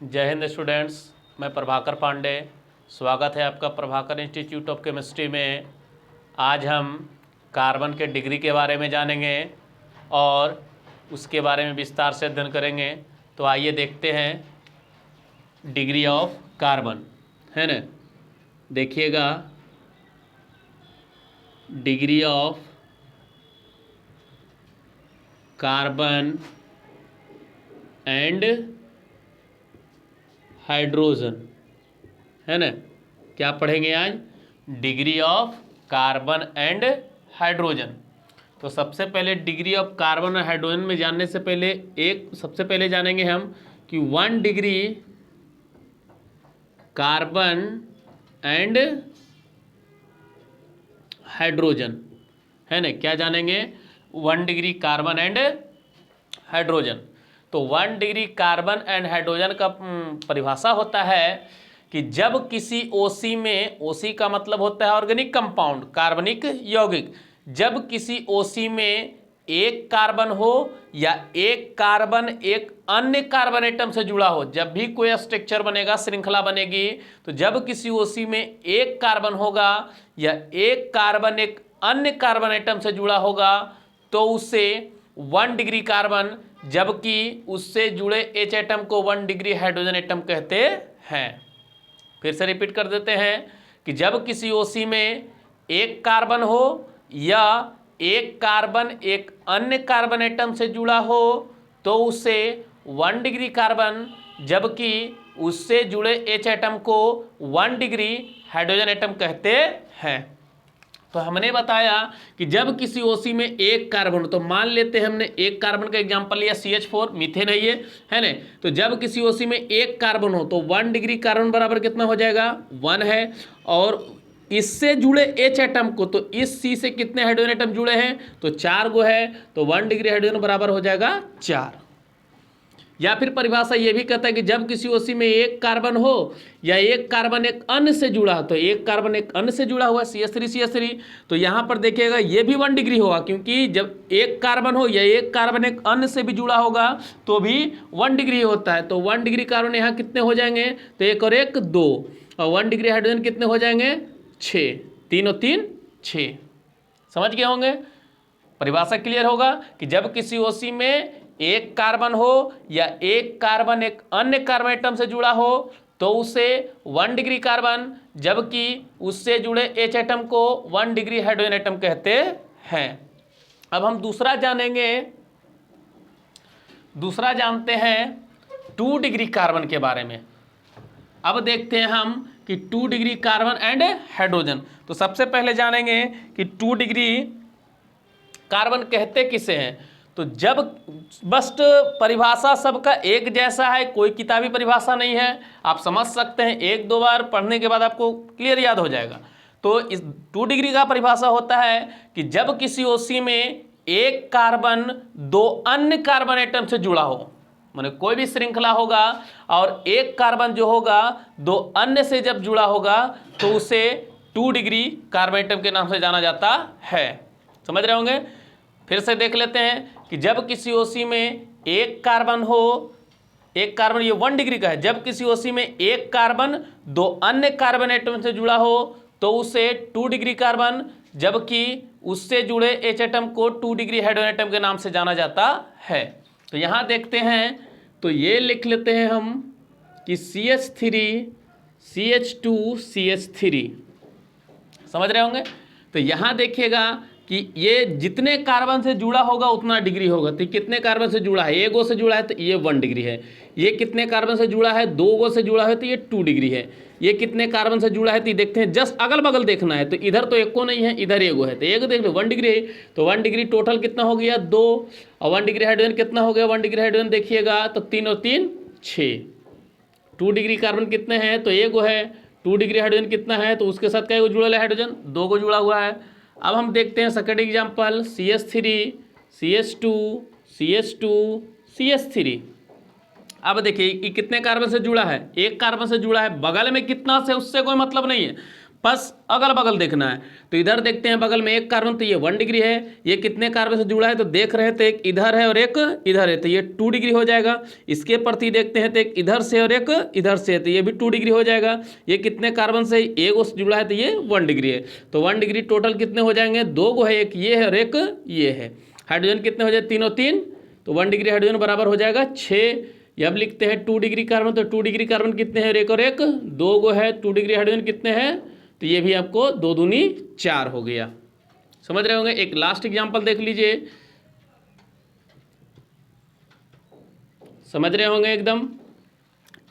जय हिंद स्टूडेंट्स, मैं प्रभाकर पांडे। स्वागत है आपका प्रभाकर इंस्टीट्यूट ऑफ केमिस्ट्री में। आज हम कार्बन के डिग्री के बारे में जानेंगे और उसके बारे में विस्तार से अध्ययन करेंगे। तो आइए देखते हैं डिग्री ऑफ कार्बन, है ना। देखिएगा, degree of carbon and hydrogen, है ना। क्या पढ़ेंगे आज? Degree of carbon and hydrogen. तो सबसे पहले डिग्री ऑफ कार्बन और हाइड्रोजन में जानने से पहले सबसे पहले जानेंगे हम कि 1 डिग्री कार्बन एंड हाइड्रोजन, है ना। क्या जानेंगे? 1 डिग्री कार्बन एंड हाइड्रोजन। तो 1 डिग्री कार्बन एंड हाइड्रोजन का परिभाषा होता है कि जब किसी OC में, OC का मतलब होता है ऑर्गेनिक कंपाउंड, कार्बनिक यौगिक, जब किसी OC में एक कार्बन हो या एक कार्बन एक अन्य कार्बन एटम से जुड़ा हो, जब भी कोई स्ट्रक्चर बनेगा, श्रृंखला बनेगी, तो जब किसी OC में एक कार्बन होगा या एक कार्बन एक अन्य कार्बन एटम से जुड़ा होगा तो उसे 1 डिग्री कार्बन, जबकि उससे जुड़े H एटम को 1 डिग्री हाइड्रोजन एटम कहते हैं। फिर से रिपीट कर देते हैं कि जब किसी OC में एक कार्बन हो या एक कार्बन एक अन्य कार्बन एटम से जुड़ा हो तो उसे 1 डिग्री कार्बन, जबकि उससे जुड़े H एटम को 1 डिग्री हाइड्रोजन एटम कहते हैं। तो हमने बताया कि जब किसी OC में एक कार्बन, तो मान लेते हैं हमने एक कार्बन का एग्जांपल लिया CH4, मीथेन है ना। तो जब किसी OC में एक कार्बन हो तो 1 डिग्री कार्बन बराबर कितना हो जाएगा? 1 है। और इससे जुड़े H एटम को, तो इस C से कितने हाइड्रोजन एटम जुड़े हैं? तो 4 गो है। तो 1 डिग्री हाइड्रोजन बराबर हो जाएगा 4। या फिर परिभाषा ये भी कहता है कि जब किसी OC में एक कार्बन हो या एक कार्बन एक अन्य से जुड़ा हो, तो एक कार्बन एक अन्य से जुड़ा हुआ CH3 तो यहाँ पर देखिएगा ये भी 1 डिग्री होगा, क्योंकि जब एक कार्बन हो या एक कार्बन एक अन्य से भी जुड़ा होगा तो भी 1 डिग्री होता है। तो 1 डिग्री कार्बन यहाँ कितने हो जाएंगे? तो 1 और 1 2, और 1 डिग्री हाइड्रोजन कितने हो जाएंगे? 6। 3 और 3 6। समझ गए होंगे? परिभाषा क्लियर होगा कि जब किसी OC में एक कार्बन हो या एक कार्बन एक अन्य कार्बन एटम से जुड़ा हो तो उसे 1 डिग्री कार्बन, जबकि उससे जुड़े H एटम को 1 डिग्री हाइड्रोजन एटम कहते हैं। अब हम दूसरा जानते हैं 2 डिग्री कार्बन के बारे में। अब देखते हैं हम कि 2 डिग्री कार्बन एंड हाइड्रोजन। तो सबसे पहले जानेंगे कि 2 डिग्री कार्बन कहते किसे हैं। तो जब बस परिभाषा सबका एक जैसा है, कोई किताबी परिभाषा नहीं है, आप समझ सकते हैं, 1-2 बार पढ़ने के बाद आपको क्लियर याद हो जाएगा। तो इस 2 डिग्री का परिभाषा होता है कि जब किसी OC में एक कार्बन 2 अन्य कार्बन एटम से जुड़ा हो, माने कोई भी श्रृंखला होगा और एक कार्बन जो होगा 2 अन्य से जब जुड़ा होगा तो उसे 2 डिग्री कार्बन एटम के नाम से जाना जाता है। समझ रहे होंगे? फिर से देख लेते हैं कि जब किसी OC में एक कार्बन हो, एक कार्बन, ये 1 डिग्री का है, जब किसी OC में एक कार्बन 2 अन्य कार्बन एटम से जुड़ा हो तो उसे 2 डिग्री कार्बन, जबकि उससे जुड़े H एटम को 2 डिग्री हाइड्रोजन एटम के नाम से जाना जाता है। तो यहाँ देखते हैं, तो ये लिख लेते हैं हम कि CH3 CH2 CH3। समझ रहे होंगे? तो यहाँ देखिएगा कि ये जितने कार्बन से जुड़ा होगा उतना डिग्री होगा। तो कितने कार्बन से जुड़ा है? 1 गो से जुड़ा है तो ये 1 डिग्री है। ये कितने कार्बन से जुड़ा है? 2 गो से जुड़ा है तो ये 2 डिग्री है। ये कितने कार्बन से जुड़ा है? तो देखते हैं, जस्ट अगल बगल देखना है। तो इधर तो 1 को नहीं है, इधर 1 गो है, तो 1 देख लो 1 डिग्री है। तो 1 डिग्री टोटल कितना हो गया? 2। और 1 डिग्री हाइड्रोजन कितना हो गया? 1 डिग्री हाइड्रोजन देखिएगा तो 3 और 3 6। 2 डिग्री कार्बन कितने हैं? तो 1 गो है। 2 डिग्री हाइड्रोजन कितना है? तो उसके साथ क्या जुड़ा है? हाइड्रोजन 2 गो जुड़ा हुआ है। अब हम देखते हैं second example, CH3 CH2 CH2 CH3। अब देखिए ये कितने कार्बन से जुड़ा है? एक कार्बन से जुड़ा है। बगल में कितना से उससे कोई मतलब नहीं है, बस अगल बगल देखना है। तो इधर देखते हैं बगल में एक कार्बन, तो ये 1 डिग्री है। ये कितने कार्बन से जुड़ा है तो देख रहे हैं, तो एक इधर है और एक इधर है, तो ये 2 डिग्री हो जाएगा। इसके प्रति देखते हैं तो एक इधर से और एक इधर से है, तो ये भी 2 डिग्री हो जाएगा। ये कितने कार्बन से एक से जुड़ा है तो ये 1 डिग्री है। तो 1 डिग्री टोटल कितने हो जाएंगे, 2 गो है, एक ये है और एक ये है। हाइड्रोजन कितने हो जाए, 3 और 3, तो 1 डिग्री हाइड्रोजन बराबर हो जाएगा 6। अब लिखते हैं 2 डिग्री कार्बन, तो 2 डिग्री कार्बन कितने हैं, एक और एक 2 गो है। 2 डिग्री हाइड्रोजन कितने हैं, तो ये भी आपको 2 दूनी 4 हो गया। समझ रहे होंगे। एक लास्ट एग्जांपल देख लीजिए, समझ रहे होंगे एकदम।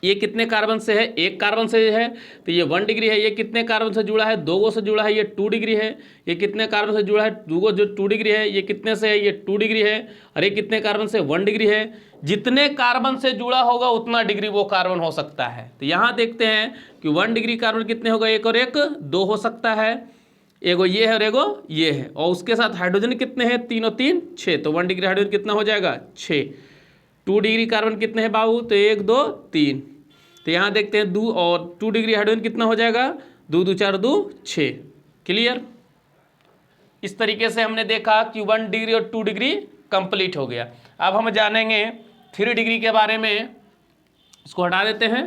ये कितने कार्बन से है, एक कार्बन से है, तो ये 1 डिग्री है। ये कितने कार्बन से जुड़ा है, 2 गो से जुड़ा है, ये 2 डिग्री है। ये कितने कार्बन से जुड़ा है, 2 गो जो 2 डिग्री है। ये कितने से है, ये 2 डिग्री है। और ये कितने कार्बन से, 1 डिग्री है। जितने कार्बन से जुड़ा होगा उतना डिग्री वो कार्बन हो सकता है। तो यहाँ देखते हैं कि 1 डिग्री कार्बन कितने होगा, एक और एक 2 हो सकता है। एगो ये है और एगो ये है। और उसके साथ हाइड्रोजन कितने हैं, 3 और 3 6, तो 1 डिग्री हाइड्रोजन कितना हो जाएगा, 6। 2 डिग्री कार्बन कितने हैं बाबू, तो 1 2 3। तो यहाँ देखते हैं 2 और 2 डिग्री हाइड्रोजन कितना हो जाएगा, 2 2 4 2 6। क्लियर। इस तरीके से हमने देखा कि 1 डिग्री और 2 डिग्री कंप्लीट हो गया। अब हम जानेंगे 3 डिग्री के बारे में। इसको हटा देते हैं।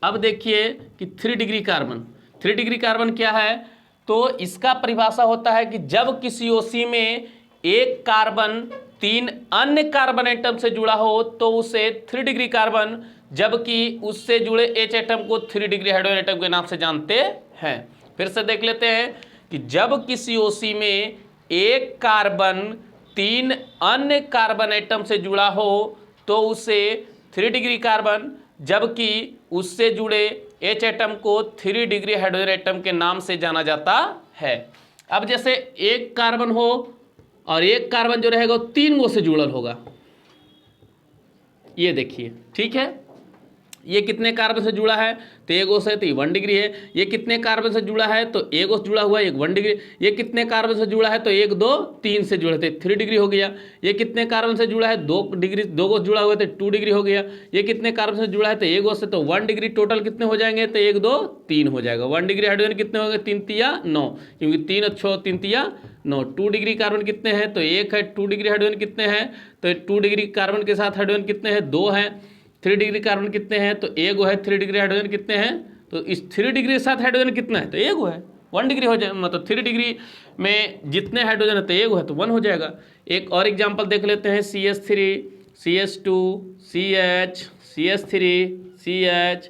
अब देखिए कि 3 डिग्री कार्बन, 3 डिग्री कार्बन क्या है, तो इसका परिभाषा होता है कि जब किसी ओसी में एक कार्बन 3 अन्य कार्बन एटम से जुड़ा हो तो उसे 3 डिग्री कार्बन, जबकि उससे जुड़े H एटम को 3 डिग्री हाइड्रोजन एटम के नाम से जानते हैं। फिर से देख लेते हैं कि जब किसी ओसी में एक कार्बन 3 अन्य कार्बन एटम से जुड़ा हो तो उसे 3 डिग्री कार्बन, जबकि उससे जुड़े H एटम को 3 डिग्री हाइड्रोजन एटम के नाम से जाना जाता है। अब जैसे एक कार्बन हो और एक कार्बन जो रहेगा वो 3 गो से जुड़ल होगा, ये देखिए, ठीक है। ये कितने कार्बन से जुड़ा है, तो एगो से, तो 1 डिग्री है। ये कितने कार्बन से जुड़ा है, तो एगो से जुड़ा हुआ है, 1 डिग्री। ये कितने कार्बन से जुड़ा है, तो 1 2 3 से जुड़े थे, 3 डिग्री हो गया। ये कितने कार्बन से जुड़ा है, 2 डिग्री, 2 गो जुड़ा हुआ है, तो 2 डिग्री हो गया। ये कितने कार्बन से जुड़ा है, तो एगो से, तो 1 डिग्री। टोटल कितने हो जाएंगे, तो 1 2 3 हो जाएगा। 1 डिग्री हाइड्रोजन कितने होंगे, 3 तिया 9, क्योंकि 3 और 6 3 तिया 9। 2 डिग्री कार्बन कितने हैं, तो 1 है। 2 डिग्री हाइड्रोजन कितने हैं, तो 2 डिग्री कार्बन के साथ हाइड्रोजन कितने हैं, 2 हैं। 3 डिग्री कार्बन कितने हैं, तो एगो है। 3 डिग्री हाइड्रोजन कितने हैं, तो इस 3 डिग्री के साथ हाइड्रोजन कितना है, तो एगो है। 1 डिग्री हो जाए, मतलब 3 डिग्री में जितने हाइड्रोजन है तो एगो है, तो 1 हो जाएगा। एक और एग्जांपल देख लेते हैं, CH3 CH2 CH CH3 CH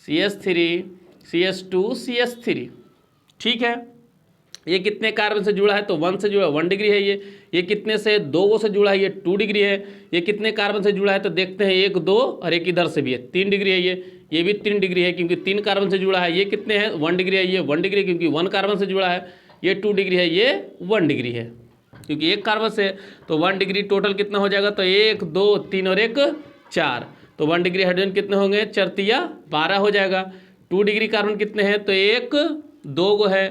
CH3 CH2 CH3, ठीक है। ये कितने कार्बन से जुड़ा है, तो 1 से जुड़ा, 1 डिग्री है। ये कितने से, 2 गो से जुड़ा है, ये 2 डिग्री है। ये कितने कार्बन से जुड़ा है, तो देखते हैं 1 2 और एक इधर से भी है, 3 डिग्री है। ये भी 3 डिग्री है, क्योंकि 3 कार्बन से जुड़ा है। ये कितने हैं, 1 डिग्री है। ये 1 डिग्री क्योंकि 1 कार्बन से जुड़ा है। ये 2 डिग्री है, ये 1 डिग्री है, क्योंकि एक कार्बन से, तो 1 डिग्री। टोटल कितना हो जाएगा, तो 1 2 3 और एक 4, तो 1 डिग्री हाइड्रोजन कितने होंगे, 4 तिया 12 हो जाएगा। 2 डिग्री कार्बन कितने हैं, तो 1 2 गो है।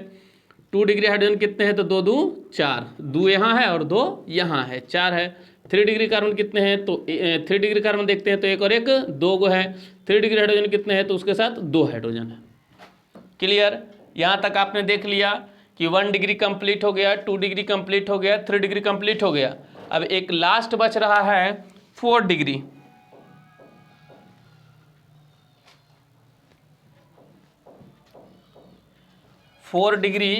2 डिग्री हाइड्रोजन कितने हैं, तो 2 2 4, 2 यहाँ है और 2 यहाँ है, 4 है। 3 डिग्री कार्बन कितने हैं, तो 3 डिग्री कार्बन देखते हैं, तो 1 और एक 2 गो है। 3 डिग्री हाइड्रोजन कितने हैं, तो उसके साथ 2 हाइड्रोजन है। क्लियर। यहाँ तक आपने देख लिया कि 1 डिग्री कंप्लीट हो गया, 2 डिग्री कंप्लीट हो गया, 3 डिग्री कंप्लीट हो गया। अब एक लास्ट बच रहा है 4 डिग्री। फोर डिग्री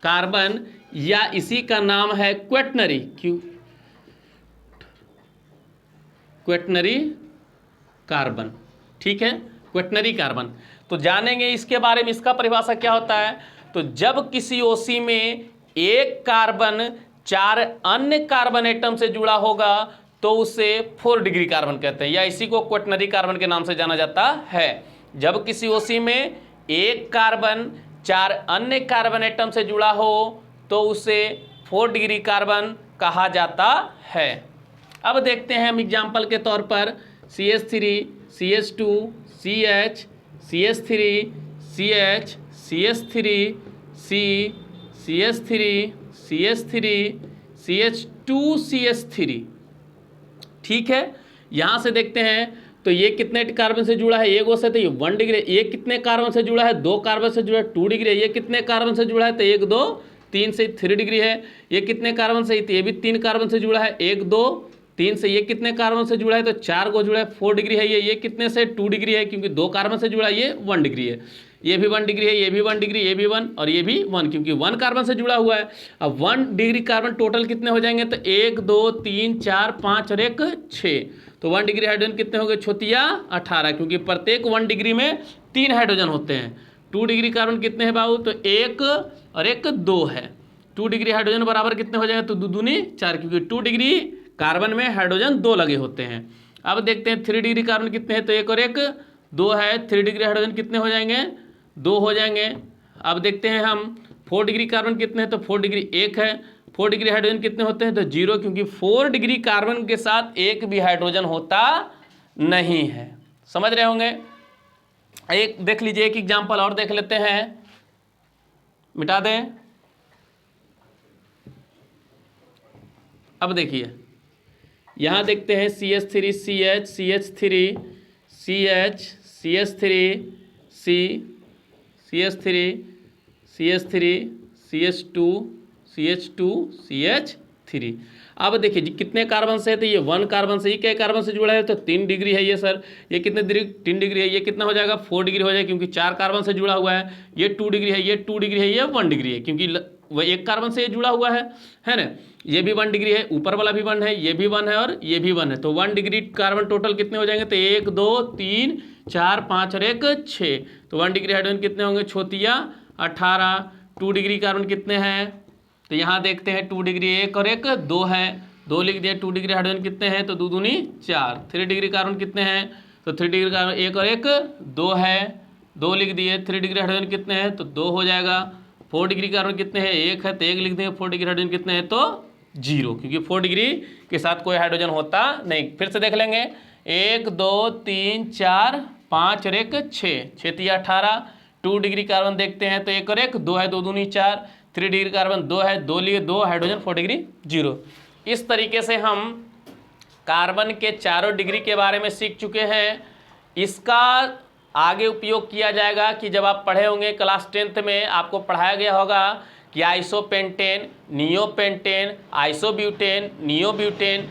कार्बन, या इसी का नाम है क्वेटनरी, क्वेटनरी कार्बन, ठीक है, क्वेटनरी कार्बन। तो जानेंगे इसके बारे में, इसका परिभाषा क्या होता है। तो जब किसी ओसी में एक कार्बन 4 अन्य कार्बन एटम से जुड़ा होगा तो उसे 4 डिग्री कार्बन कहते हैं, या इसी को क्वेटनरी कार्बन के नाम से जाना जाता है। जब किसी ओसी में एक कार्बन 4 अन्य कार्बन एटम से जुड़ा हो तो उसे 4 डिग्री कार्बन कहा जाता है। अब देखते हैं हम एग्जाम्पल के तौर पर CH3 CH2 CH CH3 CH CH3 C CH3 CH3 CH2 CH3, ठीक है। यहाँ से देखते हैं तो ये कितने कार्बन से जुड़ा है, एक से, तो ये 1 डिग्री। ये कितने कार्बन से जुड़ा है, 2 कार्बन से जुड़ा है, 2 डिग्री है। ये कितने कार्बन से जुड़ा है, तो 1 2 3 से 3 डिग्री है। ये कितने कार्बन से, तो ये भी 3 कार्बन से जुड़ा है, 1 2 3 से। ये कितने कार्बन से जुड़ा है, तो 4 को जुड़ा है, 4 डिग्री है। ये कितने से, 2 डिग्री है, क्योंकि 2 कार्बन से जुड़ा है, ये 1 डिग्री है। ये भी 1 डिग्री है, ये भी 1 डिग्री, ये भी 1 और ये भी 1, क्योंकि 1 कार्बन से जुड़ा हुआ है। अब 1 डिग्री कार्बन टोटल कितने हो जाएंगे, तो 1 2 3 4 5 और 1 6। तो 1 डिग्री हाइड्रोजन कितने हो गए, 6 18, क्योंकि प्रत्येक 1 डिग्री में 3 हाइड्रोजन होते हैं। 2 डिग्री कार्बन कितने हैं बाबू, तो 1 और 1 2 है। 2 डिग्री हाइड्रोजन बराबर कितने हो जाएंगे, तो 2 दूनी 4, क्योंकि 2 डिग्री कार्बन में हाइड्रोजन 2 लगे होते हैं। अब देखते हैं 3 डिग्री कार्बन कितने हैं, तो 1 और 1 2 है। 3 डिग्री हाइड्रोजन कितने हो जाएंगे, 2 हो जाएंगे। अब देखते हैं हम 4 डिग्री कार्बन कितने हैं, तो 4 डिग्री 1 है। 4 डिग्री हाइड्रोजन कितने होते हैं, तो 0, क्योंकि 4 डिग्री कार्बन के साथ एक भी हाइड्रोजन होता नहीं है। समझ रहे होंगे। एक देख लीजिए, एक एग्जाम्पल और देख लेते हैं, मिटा दें। अब देखिए यहाँ देखते हैं CH3 CH CH3 CH CH3 C CH3 CH3 CH2 CH2 CH3। अब देखिए जी कितने कार्बन से है, तो ये 1 कार्बन से। ये क्या कार्बन से जुड़ा है, तो 3 डिग्री है ये सर। ये कितने डिग्री, 3 डिग्री है। ये कितना हो जाएगा, 4 डिग्री हो जाएगा, क्योंकि 4 कार्बन से जुड़ा हुआ है। ये 2 डिग्री है, ये 2 डिग्री है, ये 1 डिग्री है, क्योंकि वह 1 कार्बन से ये जुड़ा हुआ है ना। ये भी 1 डिग्री है, ऊपर वाला भी 1 है, ये भी 1 है और ये भी 1 है। तो 1 डिग्री कार्बन टोटल कितने हो जाएंगे, तो 1 2 3 4 5 और 1 6। तो 1 डिग्री हाइड्रोजन कितने होंगे, 6 18। 2 डिग्री कार्बन कितने हैं, तो यहाँ देखते हैं 2 डिग्री 1 और 1 2 है, 2 लिख दिया। 2 डिग्री हाइड्रोजन कितने हैं, तो 2 दूनी 4। 3 डिग्री कार्बन कितने हैं, तो 3 डिग्री कार्बन 1 और 1 2 है, 2 लिख दिए। 3 डिग्री हाइड्रोजन कितने हैं, तो 2 हो जाएगा। 4 डिग्री कार्बन कितने हैं, 1 है, तो 1 लिख देंगे। 4 डिग्री हाइड्रोजन कितने हैं, तो 0, क्योंकि 4 डिग्री के साथ कोई हाइड्रोजन होता नहीं। फिर से देख लेंगे, 1 2 3 4 5 और 1 6, 6 18। 2 डिग्री कार्बन देखते हैं, तो 1 और 1 2 है, 2 दूनी 4। 3 डिग्री कार्बन 2 है, 2 लिए 2 हाइड्रोजन, 4 डिग्री 0। इस तरीके से हम कार्बन के चारों डिग्री के बारे में सीख चुके हैं। इसका आगे उपयोग किया जाएगा कि जब आप पढ़े होंगे क्लास 10th में, आपको पढ़ाया गया होगा कि आइसोपेंटेन, नियोपेंटेन, आइसोब्यूटेन, नियोब्यूटेन।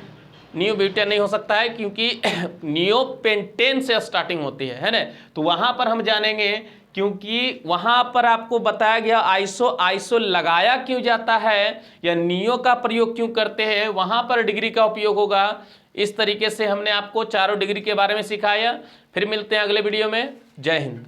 नियोब्यूटेन नहीं हो सकता है, क्योंकि नियोपेंटेन से स्टार्टिंग होती है ना। तो वहाँ पर हम जानेंगे, क्योंकि वहाँ पर आपको बताया गया आइसो लगाया क्यों जाता है या नियो का प्रयोग क्यों करते हैं, वहाँ पर डिग्री का उपयोग होगा। इस तरीके से हमने आपको चारों डिग्री के बारे में सिखाया। फिर मिलते हैं अगले वीडियो में। जय हिंद।